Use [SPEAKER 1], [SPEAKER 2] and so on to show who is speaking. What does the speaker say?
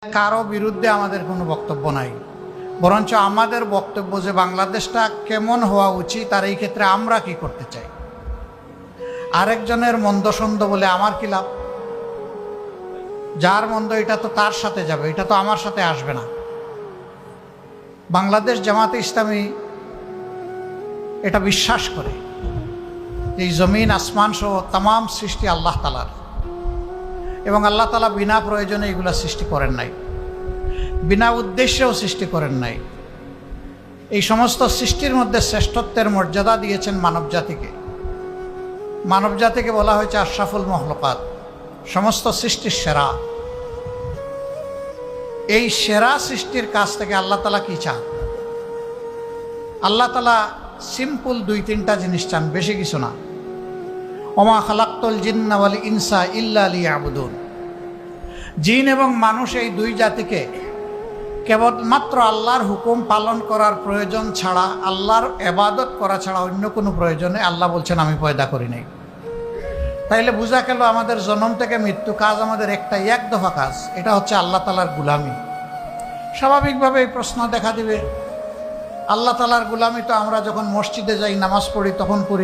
[SPEAKER 1] কারো বিরুদ্ধে আমাদের কোনো বক্তব্য নাই, বরঞ্চ আমাদের বক্তব্য যে বাংলাদেশটা কেমন হওয়া উচিত আর এই ক্ষেত্রে আমরা কি করতে চাই। আরেকজনের মন্দ সন্দ বলে আমার কি লাভ? যার মন্দ এটা তো তার সাথে যাবে, এটা তো আমার সাথে আসবে না। বাংলাদেশ জামাতে ইসলামী এটা বিশ্বাস করে এই জমিন আসমান সহ তাম সৃষ্টি আল্লাহ তালার, এবং আল্লাহ তালা বিনা প্রয়োজনে এগুলা সৃষ্টি করেন নাই, বিনা উদ্দেশ্যেও সৃষ্টি করেন নাই। এই সমস্ত সৃষ্টির মধ্যে শ্রেষ্ঠত্বের মর্যাদা দিয়েছেন মানব জাতিকে। মানব জাতিকে বলা হয়েছে আশরাফুল মখলুকাত, সমস্ত সৃষ্টির সেরা। এই সেরা সৃষ্টির কাছ থেকে আল্লাহ তালা কি চান? আল্লাহ তালা সিম্পল 2-3টা জিনিস চান, বেশি কিছু না। ওমা খালাক্তুল জিন্না ওয়াল ইনসা ইল্লা লিয়াবুদুন। জিন এবং মানুষ এই দুই জাতিকে কেবলমাত্র আল্লাহর হুকুম পালন করার প্রয়োজন ছাড়া, আল্লাহর ইবাদত করা ছাড়া অন্য কোনো প্রয়োজনে আল্লাহ বলছেন আমি পয়দা করি নাই। তাইলে বোঝা গেল আমাদের জন্ম থেকে মৃত্যু কাজ আমাদের একটাই, এক দফা কাজ, এটা হচ্ছে আল্লাহ তালার গুলামি। স্বাভাবিকভাবে এই প্রশ্ন দেখা দিবে, আল্লাহ তালার গুলামি তো আমরা যখন মসজিদে যাই নামাজ পড়ি তখন করি।